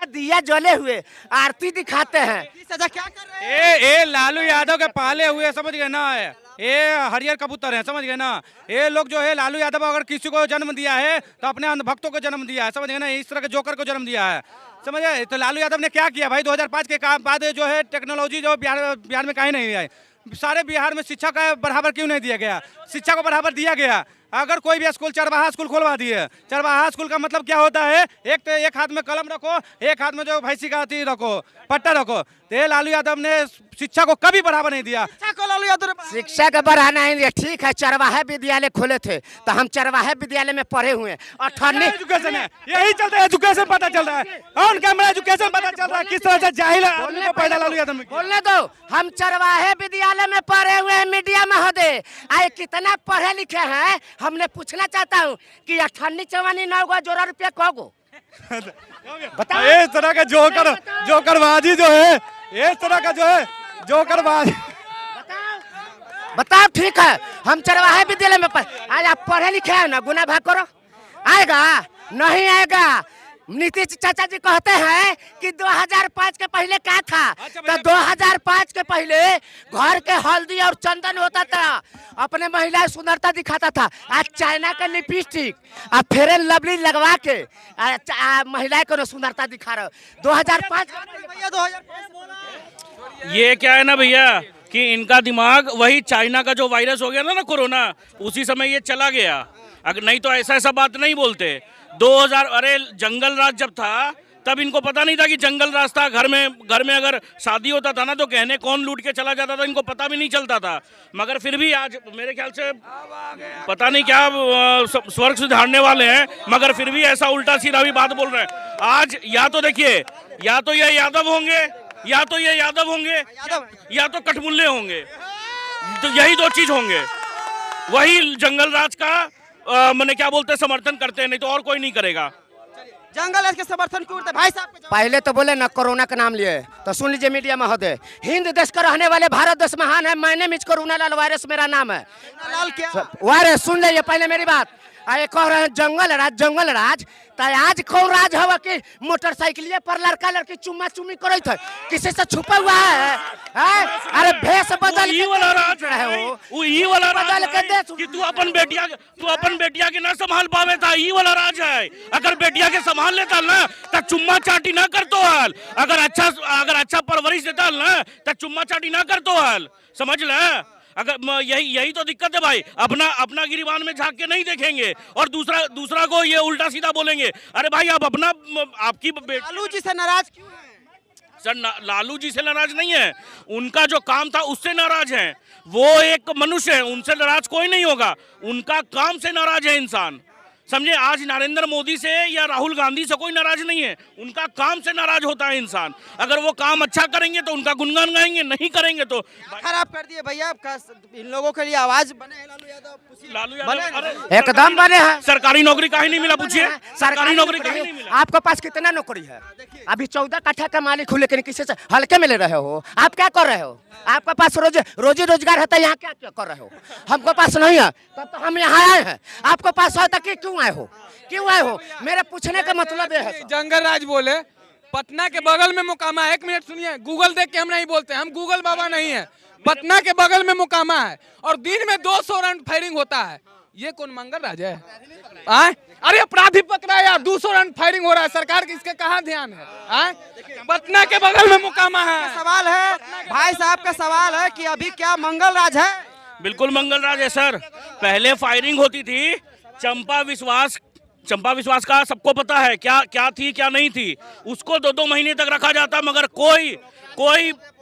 दिया जले हुए आरती दिखाते हैं। सजा क्या कर रहे हैं? ये लालू यादव के पाले हुए, समझ गए ना, ये हरियर कबूतर है, समझ गए ना। ये लोग जो है लालू यादव अगर किसी को जन्म दिया है तो अपने अंधभक्तों को जन्म दिया है, समझ गए ना, इस तरह के जोकर को जन्म दिया है, समझ गए। तो लालू यादव ने क्या किया भाई, 2005 के बाद जो है टेक्नोलॉजी जो बिहार में कहीं नहीं आई। सारे बिहार में शिक्षा का बढ़ावा क्यों नहीं दिया गया? शिक्षा को बढ़ावा दिया गया। अगर कोई भी स्कूल, चरवाहा स्कूल खोलवा दिए। चरवाहा स्कूल का मतलब क्या होता है, एक तो एक हाथ में कलम रखो, एक हाथ में जो भैंसी का रखो, पट्टा रखो। तो लालू यादव ने शिक्षा को कभी बढ़ावा नहीं दिया। शिक्षा का बढ़ाना है, ठीक है। चरवाहे विद्यालय खोले थे तो हम चरवाहे विद्यालय में पढ़े हुए हैं। 98 एजुकेशन है, यही चलता है, एजुकेशन पता चल रहा है, ऑन कैमरा एजुकेशन पता चल रहा है किस तरह से जाहिल है पैदा लालू यादव। बोलने दो, हम चरवाहे विद्यालय में पढ़े हुए हैं। मीडिया महोदय आए कितना पढ़े लिखे हैं, हमने पूछना चाहता हूँ कि 98 94 9 जोड़ा रुपया कहोगो बताओ। इस तरह का जोकरबाजी जो है, इस तरह का जो है जोकरबाजी, बताओ। ठीक है, हम चरवाहे विद्यालय में आज आप पढ़े लिखे हैं ना, गुना भाग करो। आएगा नहीं आएगा? नीतीश चाचा जी कहते हैं कि 2005 के पहले क्या था, तो 2005 के पहले घर के हल्दी और चंदन होता था, अपने महिलाएं सुंदरता दिखाता था। आज चाइना का लिपस्टिक और फेयर एंड लवली लगवा के महिलाएं को सुंदरता दिखा रहे हो। 2005 ये क्या है ना भैया कि इनका दिमाग वही चाइना का जो वायरस हो गया ना कोरोना, उसी समय ये चला गया। अगर नहीं तो ऐसा बात नहीं बोलते। 2000 अरे जंगल राज जब था तब इनको पता नहीं था कि जंगल राज था। घर में अगर शादी होता था ना तो गहने कौन लूट के चला जाता था, इनको पता भी नहीं चलता था। मगर फिर भी आज मेरे ख्याल से पता नहीं क्या स्वर्ग सुधारने वाले हैं, मगर फिर भी ऐसा उल्टा सीधा भी बात बोल रहे हैं। आज या तो देखिए, या तो ये यादव होंगे, या तो ये यादव होंगे, या तो कठमुल्ले होंगे, तो यही दो चीज होंगे। वही जंगल राज का मैंने क्या बोलते समर्थन करते हैं, नहीं तो और कोई नहीं करेगा। जंगल राज के समर्थन क्यों करते भाई साहब? पहले तो बोले ना कोरोना का नाम लिए, तो सुन लीजिए मीडिया महोदय, हिंद देश का रहने वाले भारत देश महान है। मैंने मिच कोरोना लाल वायरस मेरा नाम है। लाल क्या वायरस सुन लीजिए पहले मेरी बात। आए कह रहे हैं जंगल राज, तो आज कौन राज हवा कि मोटरसाइकिलिया पर लड़का लड़की चुम्मा चुम्मी करे थे, किसी से छुपा हुआ है? अरे भेष बदल ये वाला राज है, वो ये वाला बदल के दे कि तू अपन बेटिया के ना संभाल पावे था, ये वाला राज है। अगर बेटिया के संभाल लेता ना तो चुम्मा चाटी ना करतो हाल। अगर अच्छा परवरिश देता ना तो चुम्मा चाटी ना करतो हाल, समझ ले। अगर यही तो दिक्कत है भाई, अपना गिरिबान में झांक के नहीं देखेंगे और दूसरा को ये उल्टा सीधा बोलेंगे। अरे भाई आप आपकी लालू जी से नाराज क्यों है? सर लालू जी से नाराज नहीं है, उनका जो काम था उससे नाराज हैं। वो एक मनुष्य है, उनसे नाराज कोई नहीं होगा, उनका काम से नाराज है इंसान, समझे। आज नरेंद्र मोदी से या राहुल गांधी से कोई नाराज नहीं है, उनका काम से नाराज होता है इंसान। अगर वो काम अच्छा करेंगे तो उनका गुणगान गाएंगे, नहीं करेंगे तो खराब कर दिए भैया। इन लोगों के लिए आवाज बने हैं लालू यादव एकदम बने हैं। सरकारी नौकरी काहे नहीं मिला पूछिए, सरकारी नौकरी काहे नहीं मिला? आपके पास कितना नौकरी है? अभी 14 कट्ठा का मालिक हो, लेकिन किसी से हल्के में ले रहे हो। आप क्या कर रहे हो? आपके पास रोजी रोजगार है तो यहाँ क्या कर रहे हो? हमको पास नहीं है तब तो हम यहाँ आए हैं। आपको पास है तो क्यों आए हो? मेरे पूछने का मतलब ये है। जंगल राज बोले पटना के बगल में मुकामा है। 1 मिनट सुनिए, गूगल देख के हम नहीं बोलते, हम गूगल बाबा नहीं है। पटना के बगल में मुकामा है और दिन में 200 रन फायरिंग होता है। ये कौन मंगल राज है? अरे अपराधी पकड़ा यार, 200 रन फायरिंग हो रहा है, सरकार की इसके कहाँ ध्यान है? पटना के बगल में मुकामा है। सवाल है भाई साहब का सवाल है कि अभी क्या मंगल राज है? बिल्कुल मंगल राज है सर। पहले फायरिंग होती थी, चंपा विश्वास का सबको पता है क्या थी क्या नहीं थी। उसको 2-2 महीने तक रखा जाता, मगर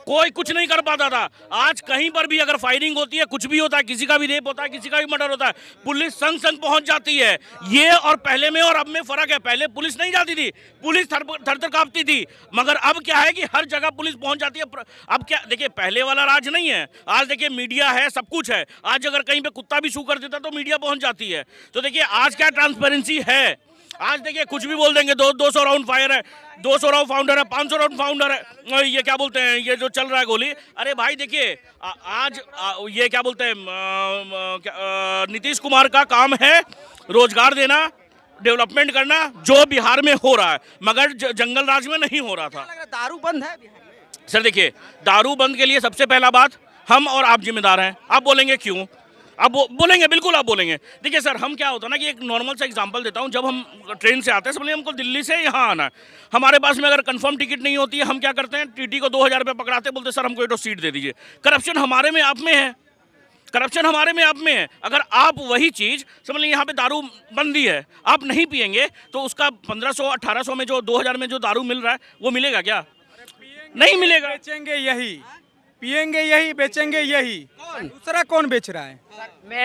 कोई कुछ नहीं कर पाता था। आज कहीं पर भी अगर फायरिंग होती है, कुछ भी होता है, किसी का भी रेप होता है, किसी का भी मर्डर होता है, पुलिस संग पहुंच जाती है। ये और पहले में और अब में फर्क है। पहले पुलिस नहीं जाती थी, पुलिस थर कांपती थी, मगर अब क्या है कि हर जगह पुलिस पहुंच जाती है। अब क्या देखिए, पहले वाला राज नहीं है। आज देखिए मीडिया है, सब कुछ है। आज अगर कहीं पे कुत्ता भी शू कर देता तो मीडिया पहुंच जाती है। तो देखिए आज क्या ट्रांसपेरेंसी है। आज देखिए कुछ भी बोल देंगे, 200 राउंड फायर है, 200 राउंड फाउंडर है, 500 राउंड फाउंडर है, ये क्या बोलते हैं, ये जो चल रहा है गोली। अरे भाई देखिए आज ये क्या बोलते हैं, नीतीश कुमार का काम है रोजगार देना, डेवलपमेंट करना जो बिहार में हो रहा है, मगर जंगल राज में नहीं हो रहा था। लग रहा है दारू बंद है बिहार में? सर देखिए, दारू बंद के लिए सबसे पहला बात हम और आप जिम्मेदार हैं। आप बोलेंगे क्यों? आप बोलेंगे, बिल्कुल आप बोलेंगे। देखिए सर, हम क्या होता है ना कि एक नॉर्मल सा एग्जांपल देता हूं। जब हम ट्रेन से आते हैं, समझिए हमको दिल्ली से यहाँ आना है, हमारे पास में अगर कंफर्म टिकट नहीं होती है, हम क्या करते हैं, टीटी को 2000 रुपये पकड़ाते, बोलते सर हमको एक सीट दे दीजिए। करप्शन हमारे में आप में है, करप्शन हमारे में आप में है। अगर आप वही चीज़ समझ लीजिए, यहाँ पे दारू बंदी है, आप नहीं पियेंगे तो उसका 1500-1800 में जो 2000 में जो दारू मिल रहा है वो मिलेगा क्या? नहीं मिलेगा। बेचेंगे यही, पिएंगे यही, बेचेंगे यही, दूसरा कौन बेच रहा है?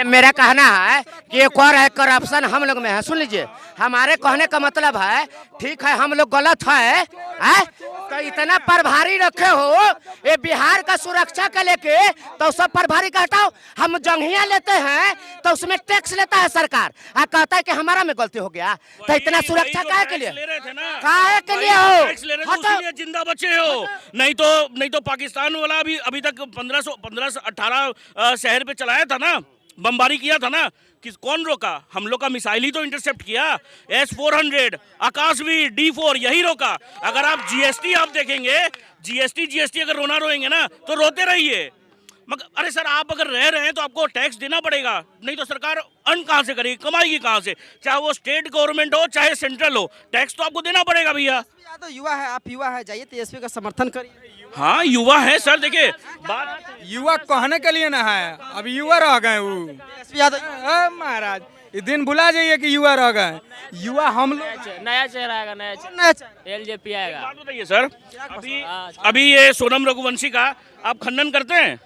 मेरा कहना है कि एक और है करप्शन हम लोग में है। सुन लीजिए, हमारे कहने का मतलब है, ठीक है हम लोग गलत है? तो इतना प्रभारी रखे हो ये बिहार का सुरक्षा के लेके, तो सब प्रभारी का हटाओ। हम जंगिया लेते हैं तो उसमें टैक्स लेता है सरकार, कहता है कि हमारा में गलती हो गया। तो इतना सुरक्षा काहे के लिए, काहे के लिए हो? इसीलिए जिंदा बचे हो। नहीं तो पाकिस्तान वाला भी अभी तक 1518 शहर पे चलाया था ना, बमबारी किया था ना, कौन रोका? हम लोग का मिसाइल ही तो इंटरसेप्ट किया। S-400, आकाशवीर, D4 यही रोका। अगर आप जीएसटी आप देखेंगे, जीएसटी अगर रोना रोएंगे ना तो रोते रहिए, मगर अरे सर आप अगर रह रहे हैं तो आपको टैक्स देना पड़ेगा, नहीं तो सरकार अर्न कहाँ से करेगी, कमाएगी कहाँ से? चाहे वो स्टेट गवर्नमेंट हो चाहे सेंट्रल हो, टैक्स तो आपको देना पड़ेगा भैया। तो युवा है, आप युवा है, जाइए तेजस्वी का समर्थन करिए। हाँ युवा है सर। देखिए बात युवा कहने के लिए ना है, अब युवा रह गए वो। तेजस्वी यादव महाराज ये दिन भुला जाइए कि युवा रह गए। युवा हम लोग, नया चेहरा आएगा, नया नया चेहरा। एलजेपी आएगा। बात बताइए सर, अभी ये सोनम रघुवंशी का आप खंडन करते हैं?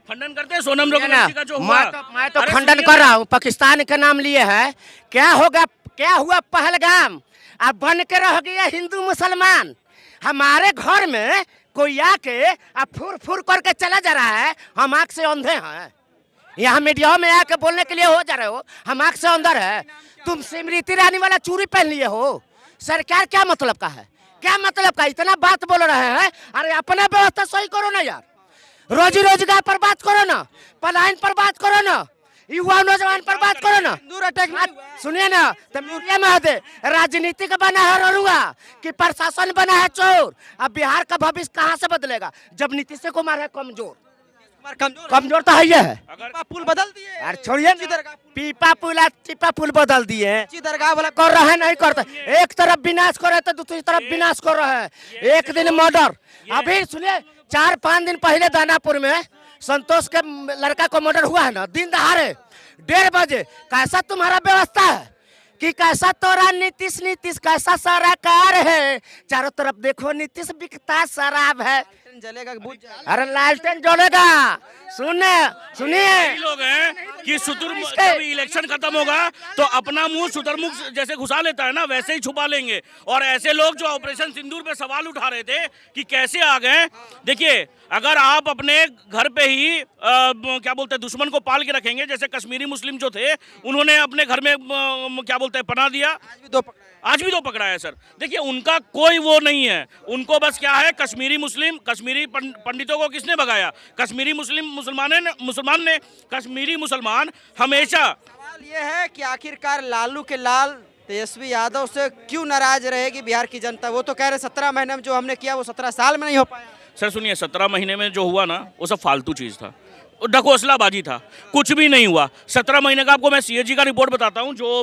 खंडन करते हैं सोनम रघुवंशी का जो हुआ? मैं तो खंडन कर रहा हूँ। पाकिस्तान का नाम लिए है, क्या होगा, क्या हुआ पहलगाम? अब बन के रह गया हिंदू मुसलमान। हमारे घर में कोई आके अब फुर फुर करके चला जा रहा है, हम आँख से अंधे हैं? यहाँ मीडिया में आके बोलने के लिए हो जा रहे हो, हम आँख से अंदर है? तुम स्मृति ईरानी वाला चूड़ी पहन लिए हो, सरकार क्या मतलब का है? क्या मतलब का इतना बात बोल रहे हैं? अरे अपना व्यवस्था सही करो ना यार, रोजी रोजगार पर बात करो ना, पलायन पर बात करो ना, युवा नौजवान पर बात करो ना। सुनिए ना, तमूरिया महोदय, राजनीति का बना है ररुआ कि प्रशासन बना है चोर? अब बिहार का भविष्य कहाँ से बदलेगा जब नीतीश कुमार है कमजोर? कमजोर तो है ही है। पुल बदल दिए यार छोड़िए, पीपा पुल चिपा पुल बदल दिए, दरगाह वाला कर रहे नहीं करते। एक तरफ विनाश कर रहे तो दूसरी तरफ विनाश कर रहे हैं। एक दिन मर्डर, अभी सुनिए 4-5 दिन पहले दानापुर में संतोष के लड़का को मर्डर हुआ है ना, दिन दहाड़े 1:30 बजे। कैसा तुम्हारा व्यवस्था है कि कैसा तोरा नीतीश कैसा सरकार है? चारों तरफ देखो नीतीश बिकता शराब है। जलेगा, अरे लालटेन जलेगा। सुनिए लोग हैं कि शुतुरमुर्ग जब इलेक्शन खत्म होगा तो अपना मुंह शुतुरमुर्ग जैसे घुसा लेता है ना, वैसे ही छुपा लेंगे। और ऐसे लोग जो ऑपरेशन सिंदूर पे सवाल उठा रहे थे कि कैसे आ गए, देखिए अगर आप अपने घर पे ही क्या बोलते हैं दुश्मन को पाल के रखेंगे, जैसे कश्मीरी मुस्लिम जो थे उन्होंने अपने घर में क्या बोलते हैं पनाह दिया, आज भी तो पकड़ा है सर। देखिए उनका कोई वो नहीं है, उनको बस क्या है, कश्मीरी मुस्लिम, कश्मीरी पंडितों को किसने भगाया? कश्मीरी मुसलमान ने। कश्मीरी मुसलमान हमेशा। सवाल ये है कि आखिरकार लालू के लाल तेजस्वी यादव से क्यों नाराज रहेगी बिहार की जनता? वो तो कह रहे 17 महीने में जो हमने किया वो 17 साल में नहीं हो पाया। सर सुनिए, 17 महीने में जो हुआ ना वो सब फालतू चीज़ था, ढकोसलाबाजी था, कुछ भी नहीं हुआ। 17 महीने का आपको मैं CAG का रिपोर्ट बताता हूं, जो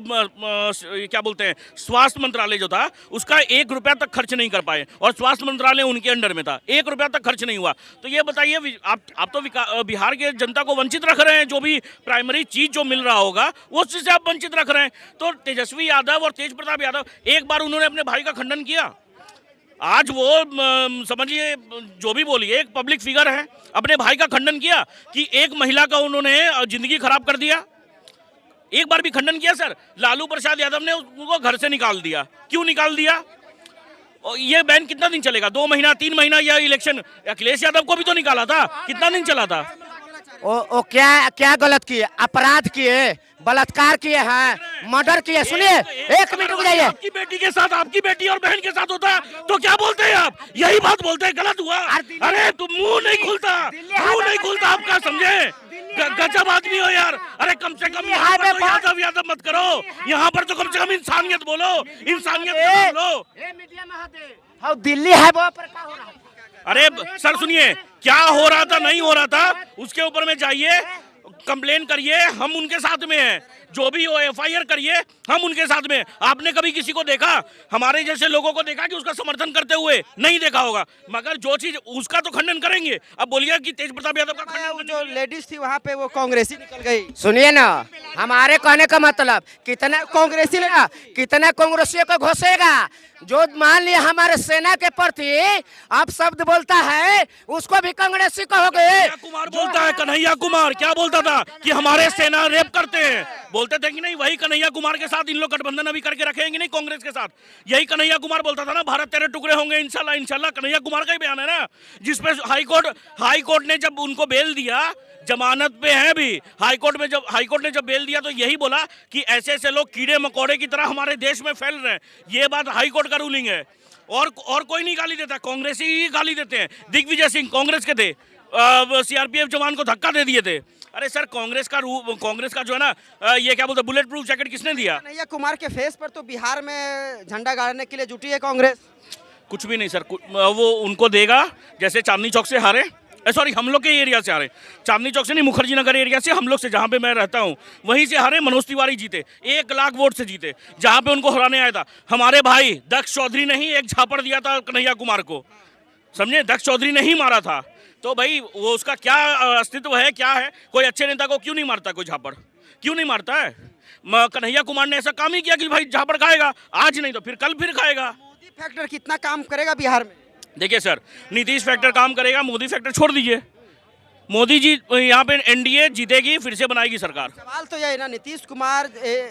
क्या बोलते हैं स्वास्थ्य मंत्रालय जो था उसका 1 रुपया तक खर्च नहीं कर पाए, और स्वास्थ्य मंत्रालय उनके अंडर में था, 1 रुपया तक खर्च नहीं हुआ। तो ये बताइए आप तो बिहार के जनता को वंचित रख रहे हैं, जो भी प्राइमरी चीज़ जो मिल रहा होगा वो चीज़ से आप वंचित रख रहे हैं। तो तेजस्वी यादव और तेज प्रताप यादव, एक बार उन्होंने अपने भाई का खंडन किया, आज वो समझिए जो भी बोलिए एक पब्लिक फिगर है, अपने भाई का खंडन किया कि एक महिला का उन्होंने जिंदगी खराब कर दिया। एक बार भी खंडन किया सर? लालू प्रसाद यादव ने उनको घर से निकाल दिया। क्यों निकाल दिया? और ये बैन कितना दिन चलेगा? 2 महीना 3 महीना? या इलेक्शन अखिलेश यादव को भी तो निकाला था, कितना दिन चला था? वो क्या क्या गलत किए? अपराध किए, बलात्कार किए हैं, मर्डर किए। सुनिए, एक मिनट रुक जाइए। आपकी बेटी के साथ, आपकी बेटी और बहन के साथ होता है तो क्या बोलते हैं आप? यही बात बोलते हैं, गलत हुआ। अरे तुम मुंह नहीं खुलता, मुंह नहीं खुलता आपका, समझे? गजब आदमी हो यार। अरे कम से कम यहाँ पर तो यादव यादव मत करो, यहाँ पर तो कम से कम इंसानियत बोलो, इंसानियत बोलो। हाँ, दिल्ली है वो पर क्या हो रहा है? अरे सर सुनिए, क्या हो रहा था नहीं हो रहा था उसके ऊपर में जाइए, कंप्लेन करिए, हम उनके साथ में हैं। जो भी हो एफआईआर करिए, हम उनके साथ में। आपने कभी किसी को देखा, हमारे जैसे लोगों को देखा कि उसका समर्थन करते हुए? नहीं देखा होगा। मगर जो चीज उसका तो खंडन करेंगे। अब बोलिए कि तेज प्रताप यादव का खंडन वो जो लेडीज थी वहाँ पे वो कांग्रेसी निकल गई। सुनिए ना, हमारे कहने का मतलब कितना कांग्रेसी लेना, कितना कांग्रेसियों को घोषेगा। जो मान लिया हमारे सेना के प्रति आप शब्द बोलता है, उसको भी कांग्रेसी कहोगे। कन्हैया कुमार बोलता है, कन्हैया कुमार क्या बोलता था कि हमारे सेना रेप करते हैं, बोलते थे कि नहीं? वही कन्हैया कुमार के साथ इन लोग गठबंधन अभी करके रखेंगे नहीं कांग्रेस के साथ। यही कन्हैया कुमार बोलता था ना, भारत तेरे टुकड़े होंगे इंशाल्लाह इंशाल्लाह। कन्हैया कुमार का ही बयान है ना, जिसपे हाई कोर्ट ने जब उनको बेल दिया, जमानत पे है भी, हाई कोर्ट ने जब बेल दिया तो यही बोला कि ऐसे ऐसे लोग कीड़े मकोड़े की तरह हमारे देश में फैल रहे हैं। ये बात हाई कोर्ट का रूलिंग है। और कोई नहीं गाली देता, कांग्रेसी ही गाली देते हैं। दिग्विजय सिंह कांग्रेस के थे, सीआरपीएफ जवान को धक्का दे दिए थे। अरे सर, कांग्रेस का जो है ना, ये क्या बोलते, बुलेट प्रूफ जैकेट किसने दिया? कन्हैया कुमार के फेस पर तो बिहार में झंडा गाड़ने के लिए जुटी है कांग्रेस। कुछ भी नहीं सर, वो उनको देगा। जैसे चांदनी चौक से हारे, सॉरी हम लोग के एरिया से हारे, चांदनी चौक से नहीं, मुखर्जी नगर एरिया से, हम लोग से, जहाँ पे मैं रहता हूँ वहीं से हारे। मनोज तिवारी जीते, 1 लाख वोट से जीते, जहाँ पे उनको हराने आया था हमारे भाई दक्ष चौधरी ने ही एक झापड़ दिया था कन्हैया कुमार को, समझे? दक्ष चौधरी ने ही मारा था। तो भाई वो उसका क्या अस्तित्व है, क्या है? कोई अच्छे नेता को क्यों नहीं मारता कोई झापड़? क्यों नहीं मारता है? कन्हैया कुमार ने ऐसा काम ही किया कि भाई झापड़ खाएगा, आज नहीं तो फिर कल फिर खाएगा। मोदी फैक्टर कितना काम करेगा बिहार में? देखिए सर, नीतीश फैक्टर काम करेगा, मोदी फैक्टर छोड़ दीजिए। मोदी जी यहाँ पे एनडीए जीतेगी, फिर से बनाएगी सरकार। सवाल तो यही ना, नीतीश कुमार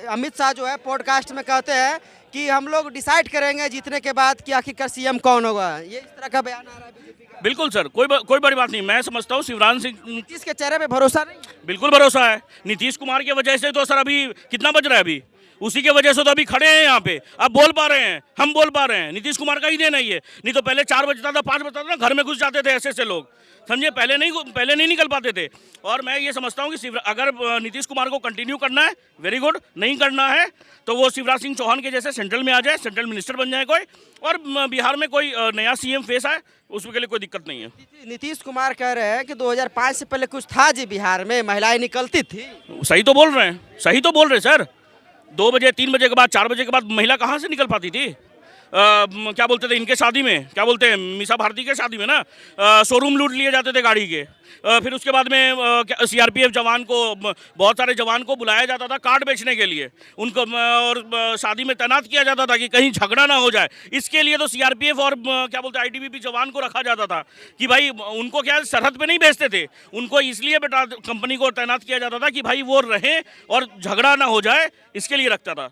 अमित शाह जो है पॉडकास्ट में कहते हैं कि हम लोग डिसाइड करेंगे जीतने के बाद कि आखिरकार सीएम कौन होगा। ये इस तरह का बयान आ रहा है बीजेपी का। बिल्कुल सर, कोई बड़ी बात नहीं। मैं समझता हूँ शिवराज सिंह, नीतीश के चेहरे पे भरोसा नहीं? बिल्कुल भरोसा है। नीतीश कुमार की वजह से तो सर अभी कितना बज रहा है, अभी उसी की वजह से तो अभी खड़े हैं यहाँ पे, अब बोल पा रहे हैं, हम बोल पा रहे हैं। नीतीश कुमार का ही देन है ये। नहीं तो पहले 4 बजता था, 5 बजता था ना, घर में घुस जाते थे ऐसे लोग, समझे? पहले नहीं निकल पाते थे। और मैं ये समझता हूँ कि अगर नीतीश कुमार को कंटिन्यू करना है, वेरी गुड। नहीं करना है तो वो शिवराज सिंह चौहान के जैसे सेंट्रल में आ जाए, सेंट्रल मिनिस्टर बन जाए कोई, और बिहार में कोई नया सीएम फेस आए, उसके लिए कोई दिक्कत नहीं है। नीतीश कुमार कह रहे हैं कि 2005 से पहले कुछ था जी बिहार में, महिलाएं निकलती थी। सही तो बोल रहे हैं, सही तो बोल रहे हैं सर। 2 बजे, 3 बजे के बाद, 4 बजे के बाद महिला कहाँ से निकल पाती थी? क्या बोलते थे इनके शादी में, क्या बोलते हैं, मीसा भारती के शादी में ना, शोरूम लूट लिए जाते थे गाड़ी के। फिर उसके बाद में सीआरपीएफ जवान को, बहुत सारे जवान को बुलाया जाता था कार्ड बेचने के लिए, उनको और शादी में तैनात किया जाता था कि कहीं झगड़ा ना हो जाए। इसके लिए तो सीआरपीएफ और क्या बोलते हैं आईटीबीपी जवान को रखा जाता था कि भाई उनको क्या सरहद पे नहीं भेजते थे, उनको इसलिए बेटा कंपनी को तैनात किया जाता था कि भाई वो रहें और झगड़ा ना हो जाए, इसके लिए रखता था।